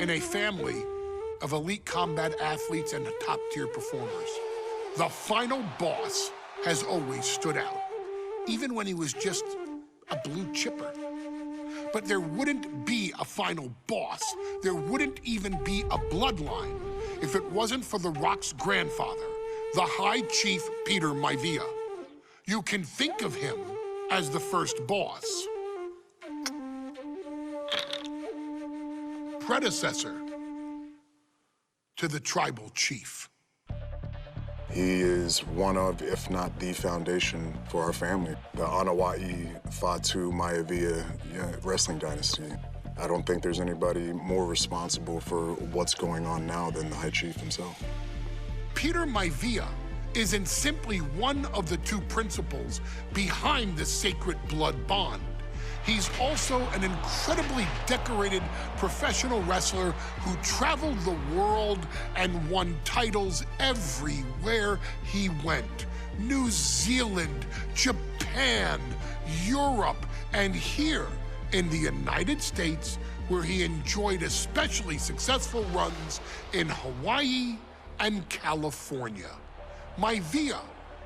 in a family of elite combat athletes and top-tier performers. The final boss has always stood out, even when he was just a blue chipper. But there wouldn't be a final boss. There wouldn't even be a bloodline if it wasn't for The Rock's grandfather, the High Chief Peter Maivia. You can think of him as the first boss. Predecessor to the tribal chief. He is one of, if not the foundation for our family. The Anawa'i Fatu Maivia wrestling dynasty. I don't think there's anybody more responsible for what's going on now than the High Chief himself. Peter Maivia isn't simply one of the two principals behind the sacred blood bond. He's also an incredibly decorated professional wrestler who traveled the world and won titles everywhere he went. New Zealand, Japan, Europe, and here in the United States, where he enjoyed especially successful runs in Hawaii and California. Maivia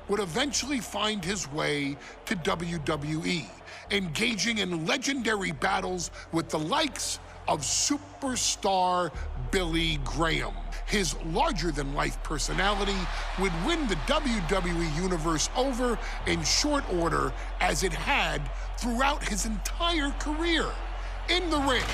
would eventually find his way to WWE, engaging in legendary battles with the likes of superstar Billy Graham. His larger-than-life personality would win the WWE Universe over in short order, as it had throughout his entire career. In the ring,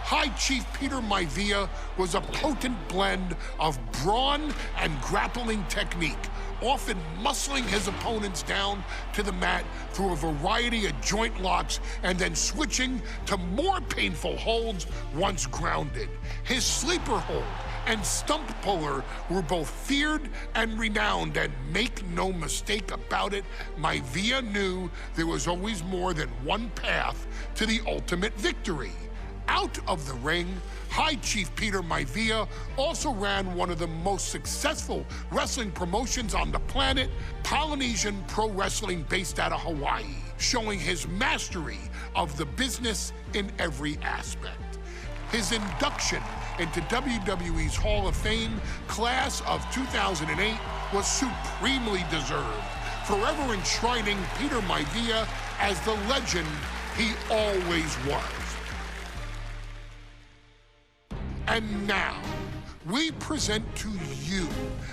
High Chief Peter Maivia was a potent blend of brawn and grappling technique, often muscling his opponents down to the mat through a variety of joint locks and then switching to more painful holds once grounded. His sleeper hold and stump puller were both feared and renowned, and make no mistake about it, Maivia knew there was always more than one path to the ultimate victory. Out of the ring, High Chief Peter Maivia also ran one of the most successful wrestling promotions on the planet, Polynesian Pro Wrestling, based out of Hawaii, showing his mastery of the business in every aspect. His induction into WWE's Hall of Fame class of 2008 was supremely deserved, forever enshrining Peter Maivia as the legend he always was. And now, we present to you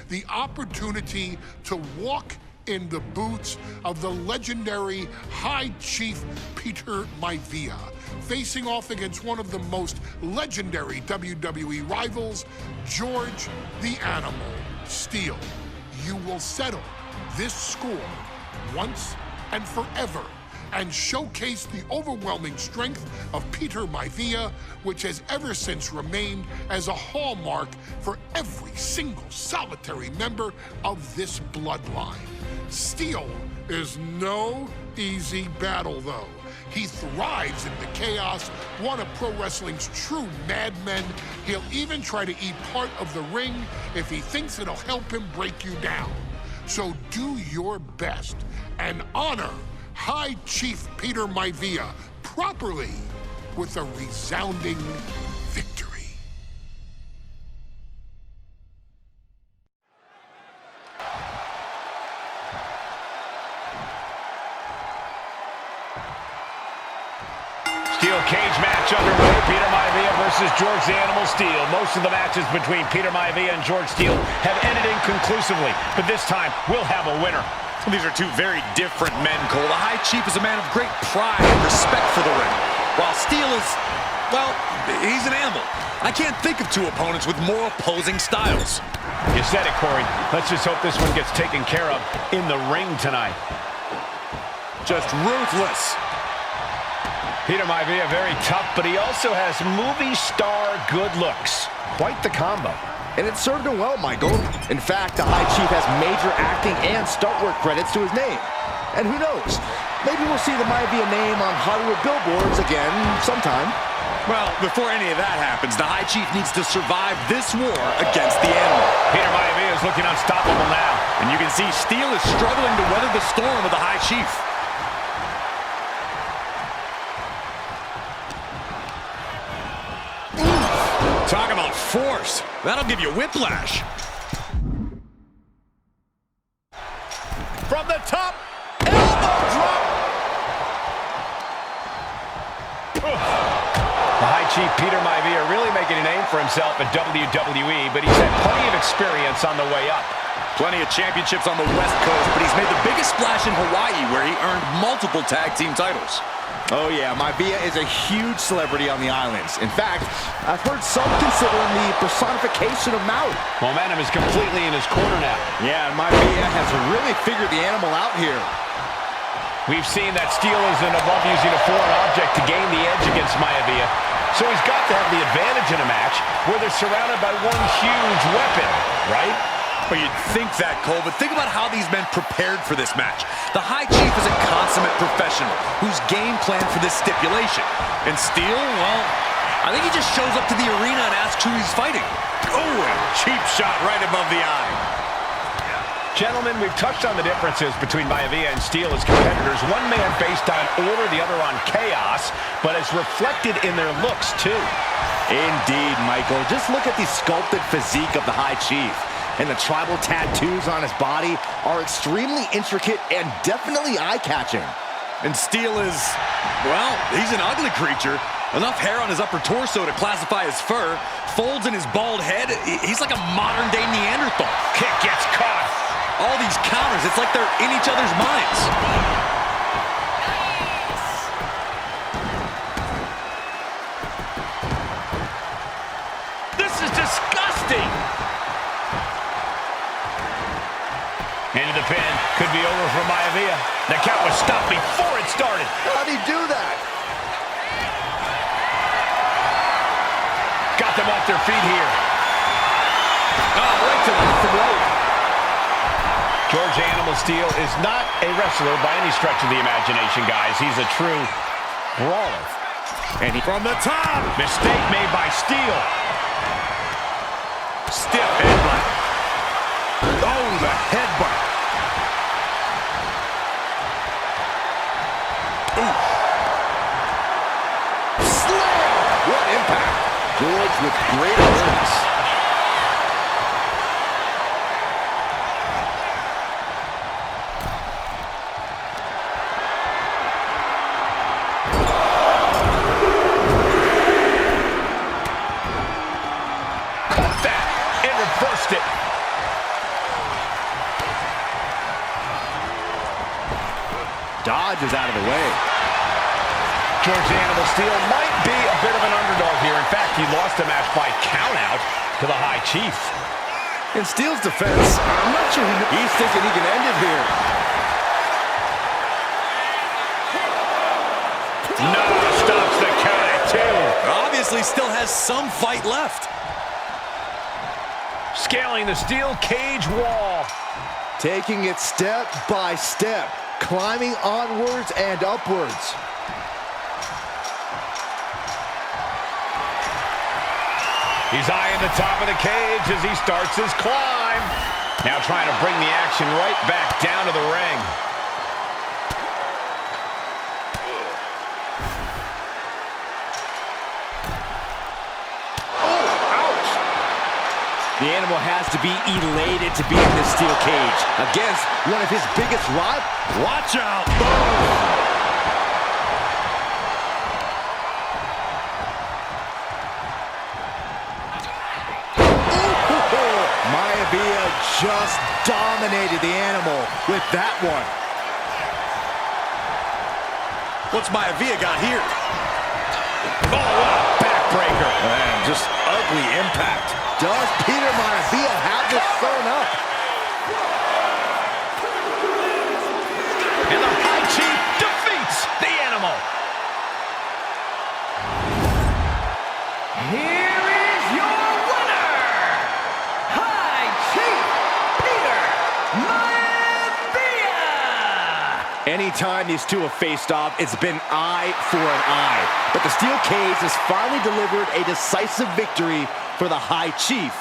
the opportunity to walk in the boots of the legendary High Chief Peter Maivia, facing off against one of the most legendary WWE rivals, George the Animal Steele. You will settle this score once and forever, and showcase the overwhelming strength of Peter Maivia, which has ever since remained as a hallmark for every single solitary member of this bloodline. Steele is no easy battle, though. He thrives in the chaos, one of pro wrestling's true madmen. He'll even try to eat part of the ring if he thinks it'll help him break you down. So do your best and honor High Chief Peter Maivia properly with a resounding victory. Steel cage match underway. Peter Maivia versus George the Animal Steele. Most of the matches between Peter Maivia and George Steele have ended inconclusively, but this time we'll have a winner. These are two very different men, Cole. The High Chief is a man of great pride and respect for the ring, while Steele is, well, he's an animal. I can't think of two opponents with more opposing styles. You said it, Corey. Let's just hope this one gets taken care of in the ring tonight. Just ruthless. Peter Maivia, very tough, but he also has movie star good looks. Quite the combo. And it served him well, Michael. In fact, the High Chief has major acting and stunt work credits to his name. And who knows, maybe we'll see the Maivia name on Hollywood billboards again sometime. Well, before any of that happens, the High Chief needs to survive this war against the Animal. Peter Maivia is looking unstoppable now. And you can see Steele is struggling to weather the storm of the High Chief. Talk about force. That'll give you whiplash. From the top, elbow drop. The High Chief Peter Maivia really making a name for himself at WWE, but he's had plenty of experience on the way up. Plenty of championships on the West Coast, but he's made the biggest splash in Hawaii, where he earned multiple tag team titles. Oh yeah, Maivia is a huge celebrity on the islands. In fact, I've heard some consider him the personification of Maui. Momentum is completely in his corner now. Yeah, and Maivia has really figured the animal out here. We've seen that Steel isn't above using a foreign object to gain the edge against Maivia. So he's got to have the advantage in a match where they're surrounded by one huge weapon, right? Well, you'd think that, Cole, but think about how these men prepared for this match. The High Chief is a consummate professional who's game planned for this stipulation. And Steel, well, I think he just shows up to the arena and asks who he's fighting. Oh, a cheap shot right above the eye. Gentlemen, we've touched on the differences between Maivia and Steel as competitors. One man based on order, the other on chaos, but it's reflected in their looks, too. Indeed, Michael. Just look at the sculpted physique of the High Chief. And the tribal tattoos on his body are extremely intricate and definitely eye-catching. And Steel is, well, he's an ugly creature. Enough hair on his upper torso to classify as fur. Folds in his bald head. He's like a modern-day Neanderthal. Kick gets caught. All these counters, it's like they're in each other's minds. This is disgusting. Into the pin. Could be over for Maivia. The count was stopped before it started. How'd he do that? Got them off their feet here. Oh, right to the throat. George Animal Steel is not a wrestler by any stretch of the imagination, guys. He's a true brawler. And from the top. Mistake made by Steel. Stiff headbutt. Oh, the headbutt. Ooh. Slam! What impact. George with great awareness. Dodge is out of the way. George Animal Steel might be a bit of an underdog here. In fact, he lost the match by countout to the High Chief. In Steel's defense, I'm not sure he's thinking he can end it here. No, stops the count at 2. Obviously still has some fight left. Scaling the steel cage wall. Taking it step by step. Climbing onwards and upwards. He's eyeing the top of the cage as he starts his climb. Now trying to bring the action right back down to the ring. Oh, ouch! The animal has to be elated to be in this steel cage against one of his biggest rivals. Watch out! Boom! Maivia just dominated the animal with that one. What's Maivia got here? Oh, what a backbreaker. Man, just ugly impact. Does Peter Maivia have this sewn up? And the High Chief defeats the animal. Here is your winner, High Chief Peter Maivia. Anytime these two have faced off, it's been eye for an eye. But the steel cage has finally delivered a decisive victory for the High Chief,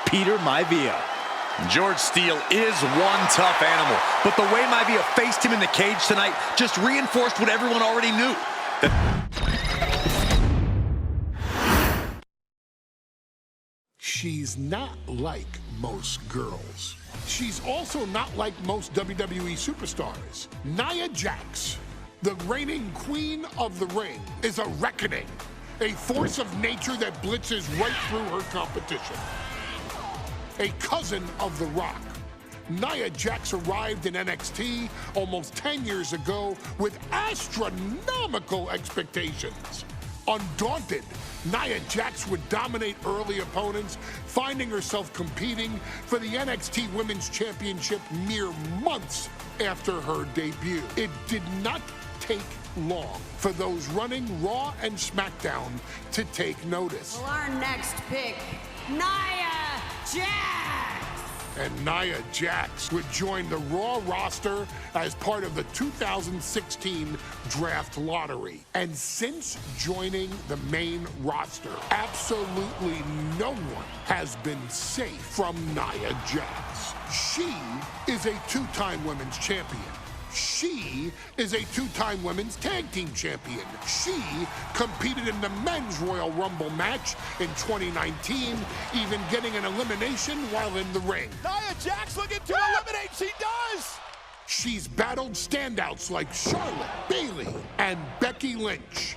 Peter Maivia. George Steel is one tough animal, but the way Maivia faced him in the cage tonight just reinforced what everyone already knew. That she's not like most girls. She's also not like most WWE superstars. Nia Jax, the reigning queen of the ring, is a reckoning, a force of nature that blitzes right through her competition. A cousin of The Rock, Nia Jax arrived in NXT almost 10 years ago with astronomical expectations. Undaunted, Nia Jax would dominate early opponents, finding herself competing for the NXT Women's Championship mere months after her debut. It did not take long for those running Raw and SmackDown to take notice. Well, our next pick, Nia Jax. And Nia Jax would join the Raw roster as part of the 2016 draft lottery. And since joining the main roster, absolutely no one has been safe from Nia Jax. She is a two-time women's champion. She is a two-time women's tag team champion. She competed in the men's Royal Rumble match in 2019, even getting an elimination while in the ring. Nia Jax looking to eliminate. She does. She's battled standouts like Charlotte, Bayley, and Becky Lynch.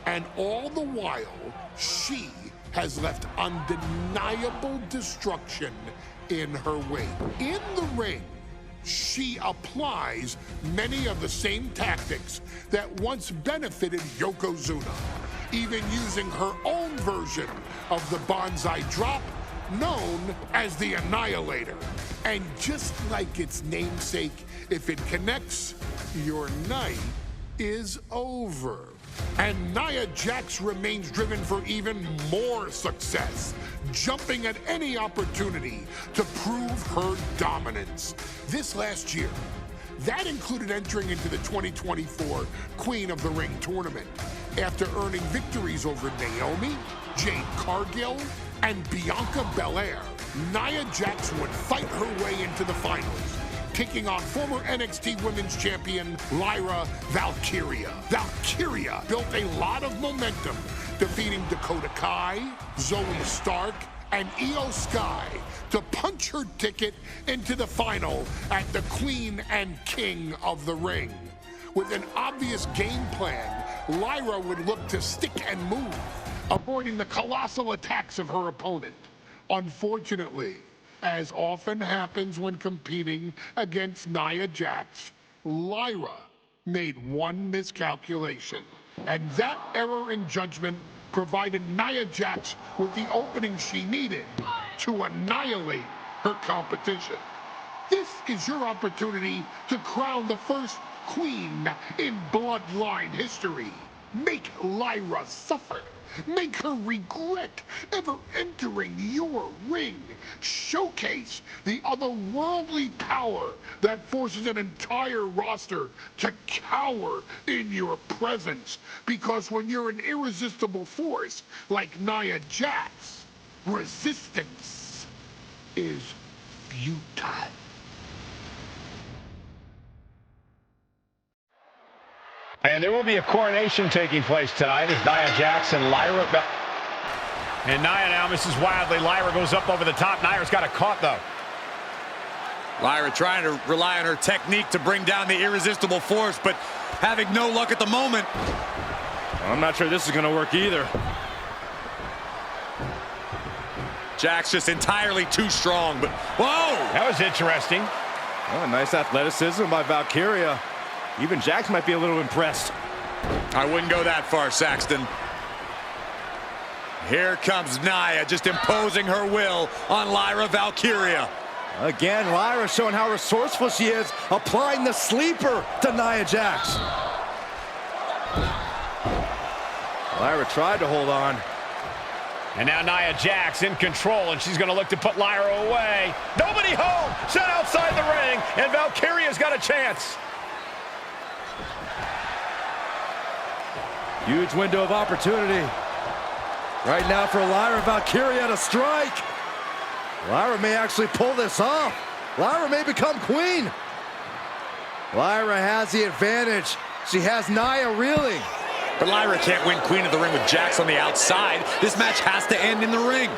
And all the while, she has left undeniable destruction in her wake. In the ring, she applies many of the same tactics that once benefited Yokozuna, even using her own version of the Bonsai Drop, known as the Annihilator. And just like its namesake, if it connects, your night is over. And Nia Jax remains driven for even more success, jumping at any opportunity to prove her dominance. This last year, that included entering into the 2024 Queen of the Ring tournament after earning victories over Naomi, Jade Cargill, and Bianca Belair. Nia Jax would fight her way into the finals, taking on former NXT Women's Champion Lyra Valkyria. Valkyria built a lot of momentum, defeating Dakota Kai, Zoe Stark, and Io Sky to punch her ticket into the final at the Queen and King of the Ring. With an obvious game plan, Lyra would look to stick and move, avoiding the colossal attacks of her opponent. Unfortunately, as often happens when competing against Nia Jax, Lyra made one miscalculation, and that error in judgment provided Nia Jax with the opening she needed to annihilate her competition. This is your opportunity to crown the first queen in Bloodline history. Make Lyra suffer. Make her regret ever entering your ring. Showcase the otherworldly power that forces an entire roster to cower in your presence. Because when you're an irresistible force like Nia Jax, resistance is futile. And there will be a coronation taking place tonight as Nia Jax and Lyra. And Nia now misses wildly. Lyra goes up over the top. Nia's got a caught, though. Lyra trying to rely on her technique to bring down the irresistible force, but having no luck at the moment. I'm not sure this is going to work either. Jax just entirely too strong, but whoa! That was interesting. Oh, nice athleticism by Valkyria. Even Jax might be a little impressed. I wouldn't go that far, Saxton. Here comes Nia, just imposing her will on Lyra Valkyria. Again, Lyra showing how resourceful she is, applying the sleeper to Nia Jax. Lyra tried to hold on. And now Nia Jax in control, and she's going to look to put Lyra away. Nobody home! Set outside the ring, and Valkyria's got a chance. Huge window of opportunity. Right now for Lyra Valkyria to strike. Lyra may actually pull this off. Lyra may become queen. Lyra has the advantage. She has Nia reeling. But Lyra can't win Queen of the Ring with Jax on the outside. This match has to end in the ring.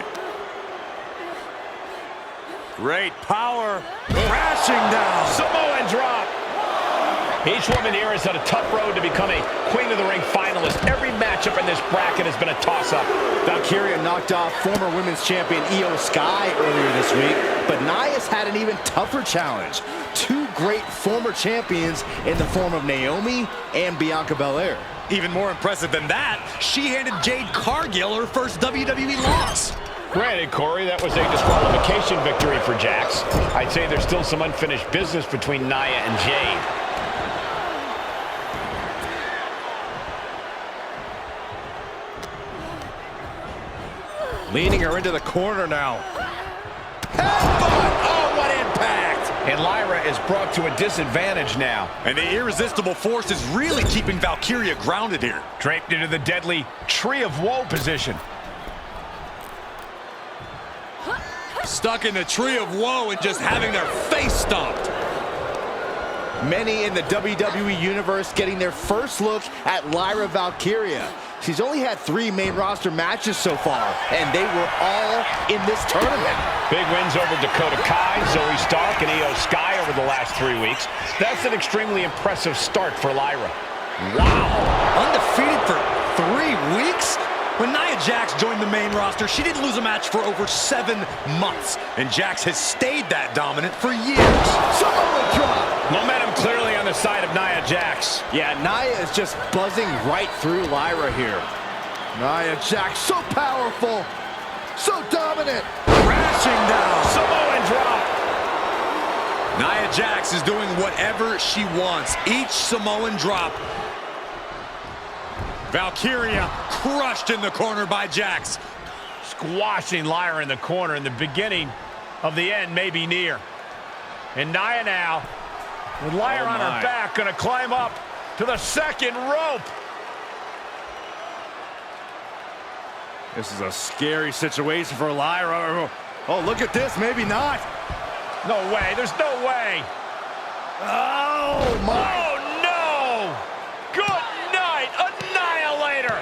Great power. Crashing down. Samoan drop. Each woman here has had a tough road to become a Queen of the Ring finalist. Every matchup in this bracket has been a toss-up. Valkyria knocked off former women's champion Io Sky earlier this week, but Nia's had an even tougher challenge. Two great former champions in the form of Naomi and Bianca Belair. Even more impressive than that, she handed Jade Cargill her first WWE loss. Granted, Corey, that was a disqualification victory for Jax. I'd say there's still some unfinished business between Nia and Jade. Leaning her into the corner now. Headbutt! Oh, what impact! And Lyra is brought to a disadvantage now. And the irresistible force is really keeping Valkyria grounded here. Draped into the deadly Tree of Woe position. Stuck in the Tree of Woe and just having their face stomped. Many in the WWE Universe getting their first look at Lyra Valkyria. She's only had 3 main roster matches so far, and they were all in this tournament. Big wins over Dakota Kai, Zoe Stark, and Io Sky over the last 3 weeks. That's an extremely impressive start for Lyra. Wow! Undefeated for 3 weeks? When Nia Jax joined the main roster, she didn't lose a match for over 7 months. And Jax has stayed that dominant for years. Samoa drop! Momentum clearly on the side of Nia Jax. Yeah, Nia is just buzzing right through Lyra here. Nia Jax, so powerful, so dominant. Crashing down. Samoan drop. Nia Jax is doing whatever she wants. Each Samoan drop. Valkyria crushed in the corner by Jax. Squashing Lyra in the corner, and the beginning of the end may be near. And Nia now, with Lyra on her back, gonna climb up to the second rope. This is a scary situation for Lyra. Oh, look at this, maybe not. No way, there's no way. Oh, my. Oh, no! Good night, Annihilator!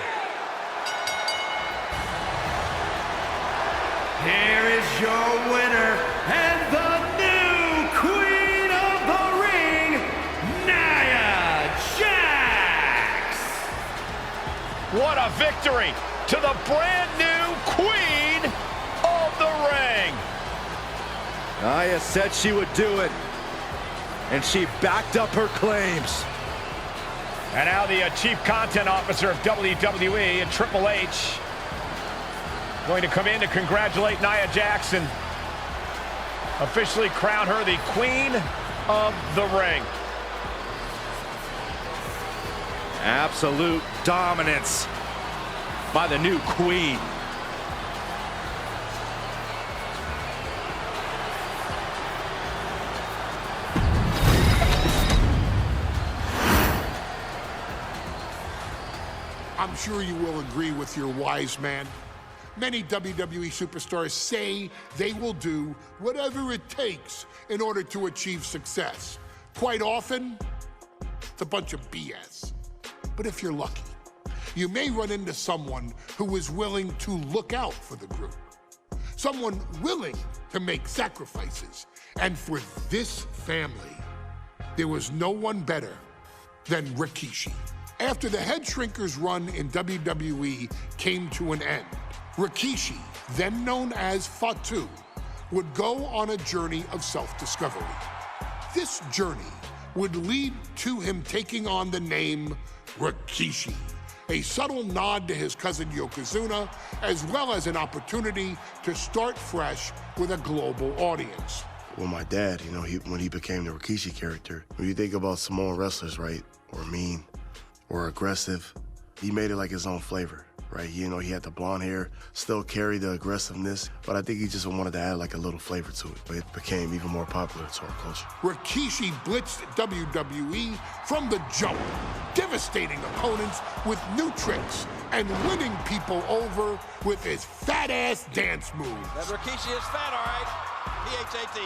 Here is your winner and the new Queen of the Ring, Nia Jax! What a victory to the brand new Queen of the Ring! Nia said she would do it, and she backed up her claims. And now the Chief Content Officer of WWE and Triple H going to come in to congratulate Nia Jax and officially crown her the Queen of the Ring. Absolute dominance by the new Queen. I'm sure you will agree with your wise man. Many WWE superstars say they will do whatever it takes in order to achieve success. Quite often, it's a bunch of BS. But if you're lucky, you may run into someone who is willing to look out for the group. Someone willing to make sacrifices. And for this family, there was no one better than Rikishi. After the Head Shrinkers run in WWE came to an end, Rikishi, then known as Fatu, would go on a journey of self-discovery. This journey would lead to him taking on the name Rikishi, a subtle nod to his cousin Yokozuna, as well as an opportunity to start fresh with a global audience. Well, my dad, you know, when he became the Rikishi character, when you think about Samoan wrestlers, right, or mean, or aggressive, he made it like his own flavor, right? You know, he had the blonde hair, still carried the aggressiveness, but I think he just wanted to add like a little flavor to it. But it became even more popular to our culture. Rikishi blitzed WWE from the jump, devastating opponents with new tricks and winning people over with his fat-ass dance moves. That Rikishi is fat, all right. P-H-A-T.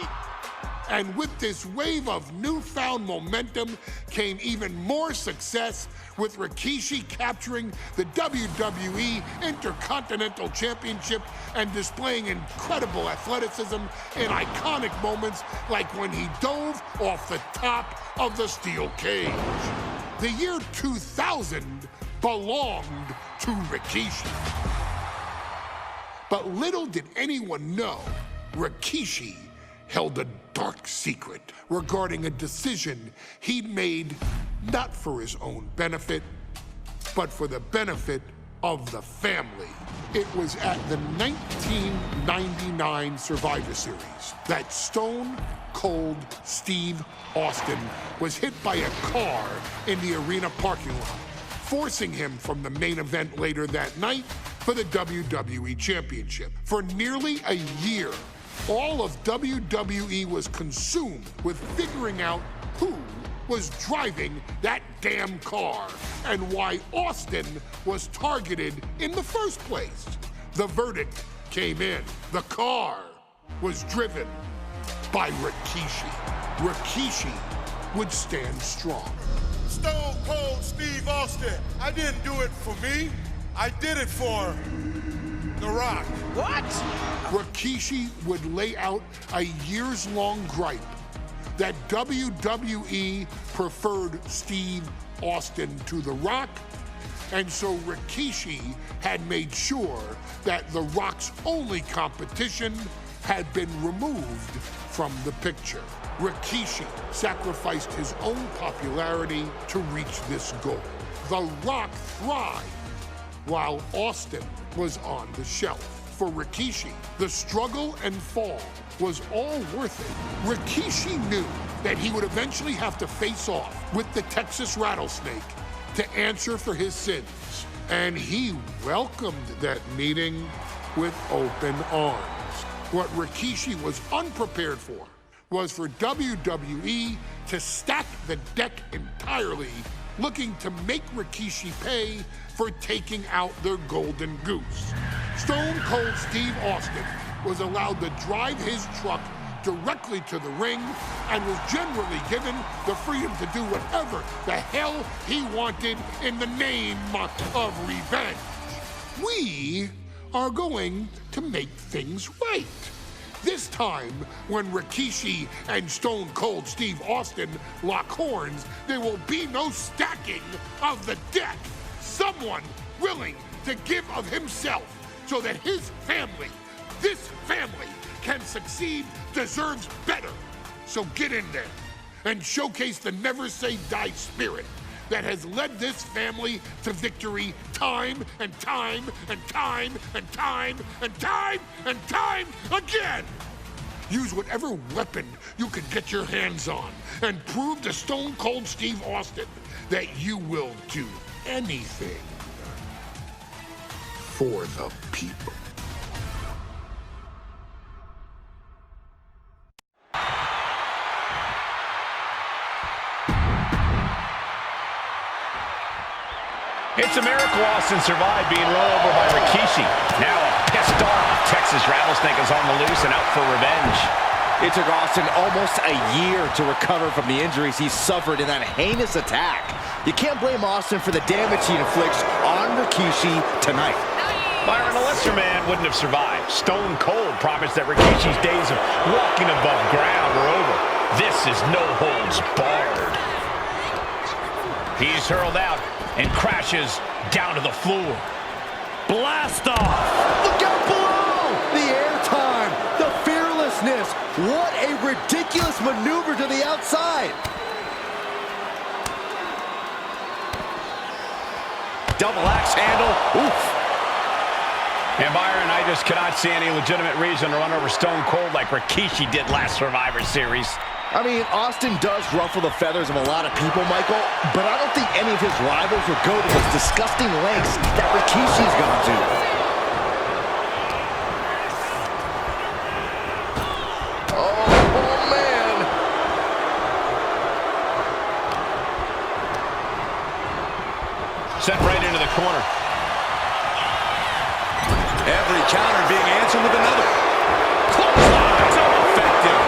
And with this wave of newfound momentum came even more success, with Rikishi capturing the WWE Intercontinental Championship and displaying incredible athleticism in iconic moments like when he dove off the top of the steel cage. The year 2000 belonged to Rikishi. But little did anyone know, Rikishi held a dark secret regarding a decision he'd made not for his own benefit, but for the benefit of the family. It was at the 1999 Survivor Series that Stone Cold Steve Austin was hit by a car in the arena parking lot, forcing him from the main event later that night for the WWE Championship. For nearly a year, all of WWE was consumed with figuring out who was driving that damn car and why Austin was targeted in the first place. The verdict came in. The car was driven by Rikishi. Rikishi would stand strong. Stone Cold Steve Austin. I didn't do it for me. I did it for The Rock. What? Rikishi would lay out a years-long gripe that WWE preferred Steve Austin to The Rock, and so Rikishi had made sure that The Rock's only competition had been removed from the picture. Rikishi sacrificed his own popularity to reach this goal. The Rock thrived while Austin was on the shelf. For Rikishi, the struggle and fall was all worth it. Rikishi knew that he would eventually have to face off with the Texas Rattlesnake to answer for his sins, and he welcomed that meeting with open arms. What Rikishi was unprepared for was for WWE to stack the deck entirely, looking to make Rikishi pay for taking out their golden goose. Stone Cold Steve Austin was allowed to drive his truck directly to the ring and was generally given the freedom to do whatever the hell he wanted in the name of revenge. We are going to make things right. This time, when Rikishi and Stone Cold Steve Austin lock horns, there will be no stacking of the deck. Someone willing to give of himself so that his family, this family, can succeed, deserves better. So get in there and showcase the never say die spirit that has led this family to victory time and time and time and time and time and time again. Use whatever weapon you can get your hands on and prove to Stone Cold Steve Austin that you will do anything for the people. It's a miracle Austin survived being run over by Rikishi. Now a pissed off Texas Rattlesnake is on the loose and out for revenge. It took Austin almost a year to recover from the injuries he suffered in that heinous attack. You can't blame Austin for the damage he inflicts on Rikishi tonight. Byron, a lesser man wouldn't have survived. Stone Cold promised that Rikishi's days of walking above ground are over. This is no holds barred. He's hurled out and crashes down to the floor. Blast off! Look out below! The airtime, the fearlessness. What a ridiculous maneuver to the outside. Double axe handle. Oof. And Byron, I just cannot see any legitimate reason to run over Stone Cold like Rikishi did last Survivor Series. I mean, Austin does ruffle the feathers of a lot of people, Michael, but I don't think any of his rivals would go to those disgusting lengths that Rikishi's gone to. Oh, man. Set right into the corner. Every counter being answered with another. Clothesline, so effective.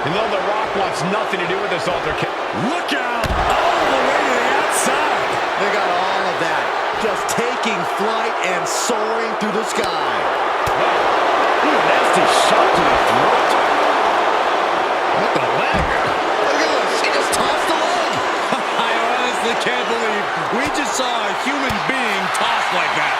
And though The Rock wants nothing to do with this altercation. Look out! All the way to the outside! They got all of that. Just taking flight and soaring through the sky. Ooh, nasty shot to the throat. What the leg? Look at this. She just tossed the leg. I honestly can't believe we just saw a human being tossed like that.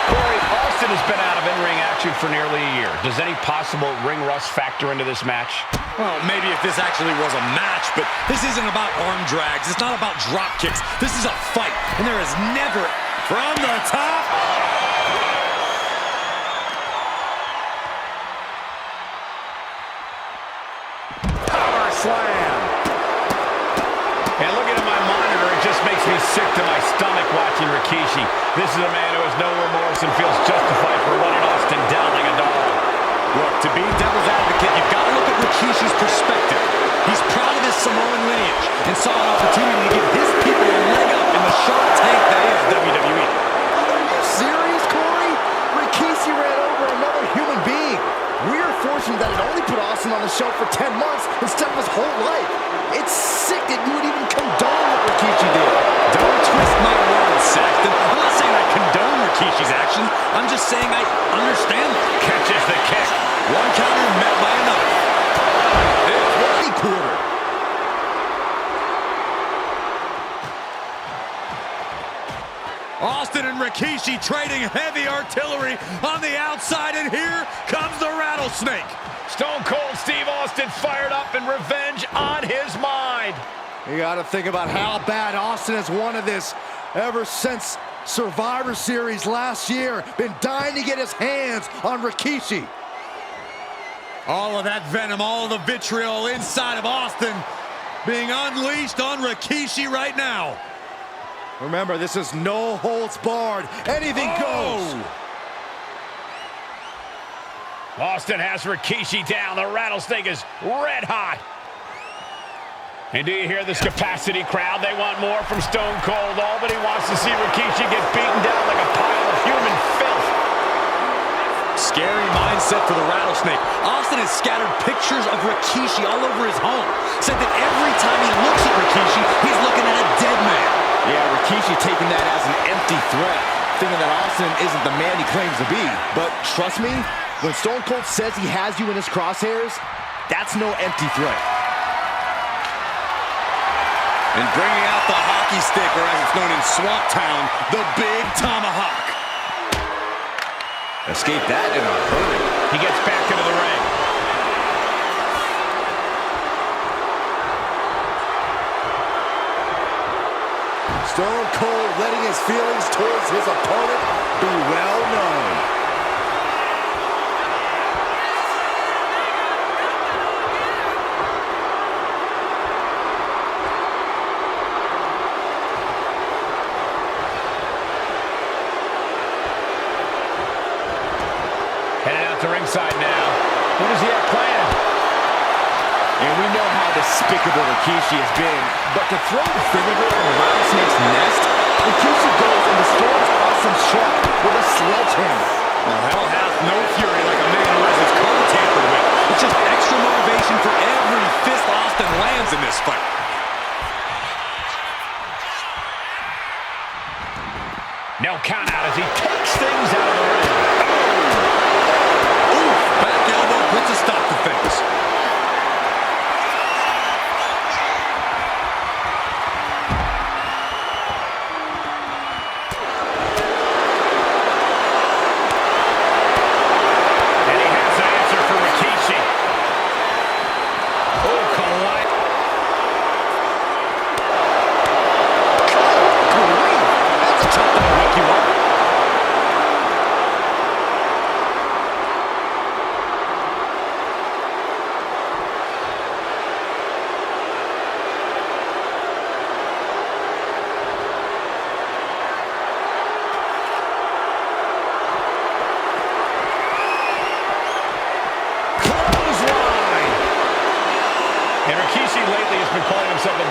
Corey, Austin has been out of in-ring action for nearly a year. Does any possible ring rust factor into this match? Well, maybe if this actually was a match, but this isn't about arm drags. It's not about drop kicks. This is a fight, and there is never... From the top... Power slam! And looking at my monitor, it just makes me sick to my stomach watching Rikishi. This is a man who has no remorse and feels justified for running Austin down like a dog. Look, to be devil's advocate, you've got to look at Rikishi's perspective. He's proud of his Samoan lineage and saw an opportunity to give his people a leg up in the shark tank that is WWE. Are you serious, Corey? Rikishi ran over another human being. We're fortunate that it only put Austin on the show for 10 months instead of his whole life. It's sick that you would even condone what Rikishi did. Don't twist my words, Saxton. I'm not saying I condone Rikishi's actions. I'm just saying I understand them. Catches the kick. One counter met by another. It's one quarter. Austin and Rikishi trading heavy artillery on the outside, and here comes the rattlesnake. Stone Cold Steve Austin fired up and revenge on his mind. You got to think about how bad Austin has wanted this ever since Survivor Series last year. Been dying to get his hands on Rikishi. All of that venom, all of the vitriol inside of Austin being unleashed on Rikishi right now. Remember, this is no holds barred. Anything goes. Austin has Rikishi down. The rattlesnake is red hot. And do you hear this capacity crowd? They want more from Stone Cold. Albany wants to see Rikishi get beaten down like a pile of human filth. Scary mindset for the rattlesnake. Austin has scattered pictures of Rikishi all over his home. Said that every time he looks at Rikishi, he's looking at a dead man. Yeah, Rikishi taking that as an empty threat, thinking that Austin isn't the man he claims to be. But trust me, when Stone Cold says he has you in his crosshairs, that's no empty threat. And bringing out the hockey stick, or as it's known in Swamp Town, the big tomahawk. Escape that in a hurry. He gets back into the ring. Stone Cold letting his feelings towards his opponent be well known. Headed out to ringside now. Who does he have planned? And we know how despicable Rikishi has been, but to throw the vinegar in the rattlesnake's nest, Rikishi goes and destroys Austin's truck with a sledgehammer. Well, hell hath no fury like a man who has his car tampered with. It's just extra motivation for every fist Austin lands in this fight. No count out as he takes things out of the ring. Oof, back elbow puts a stop to things.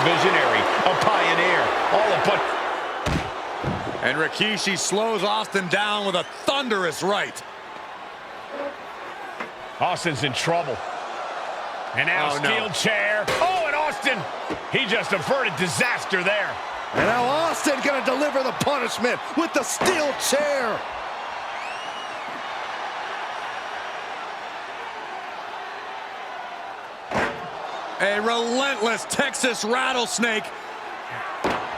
Visionary, a pioneer, all of but... And Rikishi slows Austin down with a thunderous right. Austin's in trouble. And now steel chair. Oh, and Austin, he just averted disaster there. And now Austin gonna deliver the punishment with the steel chair. A relentless Texas rattlesnake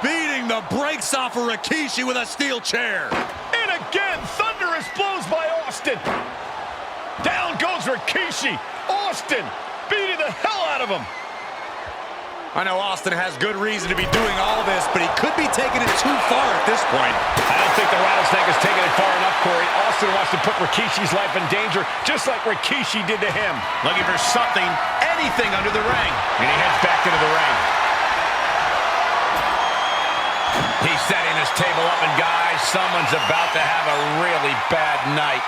beating the brakes off of Rikishi with a steel chair. And again, thunderous blows by Austin. Down goes Rikishi. Austin beating the hell out of him. I know Austin has good reason to be doing all this, but he could be taking it too far at this point. I don't think the rattlesnake has taken it far enough, Corey. Austin wants to put Rikishi's life in danger, just like Rikishi did to him. Looking for something, anything under the ring. And he heads back into the ring. He's setting his table up, and guys, someone's about to have a really bad night.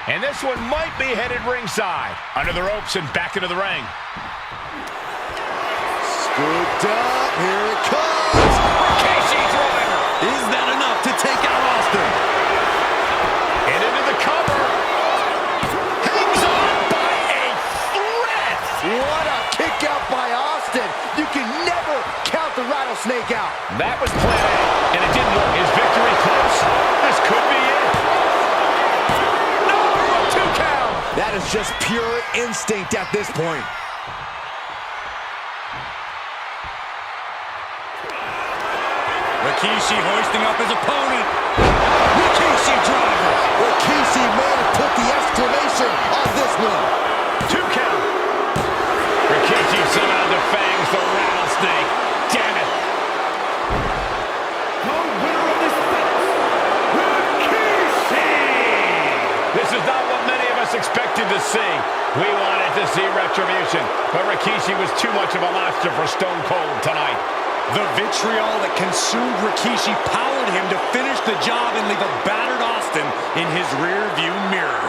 And this one might be headed ringside. Under the ropes and back into the ring. Scooped up, here it comes. Rikishi driver. Is that enough to take out Austin? And into the cover. Hangs on by a thread. What a kick out by Austin. You can never count the rattlesnake out. That was plan A, and it didn't work. Is victory close? This could be it. That is just pure instinct at this point. Rikishi hoisting up his opponent. Rikishi driver. Rikishi may have put the exclamation on this one. 2 count. Rikishi somehow defangs the rattlesnake. Damn it. The winner of this fight, Rikishi! This is not what many of us expected to see. We wanted to see retribution, but Rikishi was too much of a monster for Stone Cold tonight. The vitriol that consumed Rikishi powered him to finish the job and leave a battered Austin in his rear view mirror.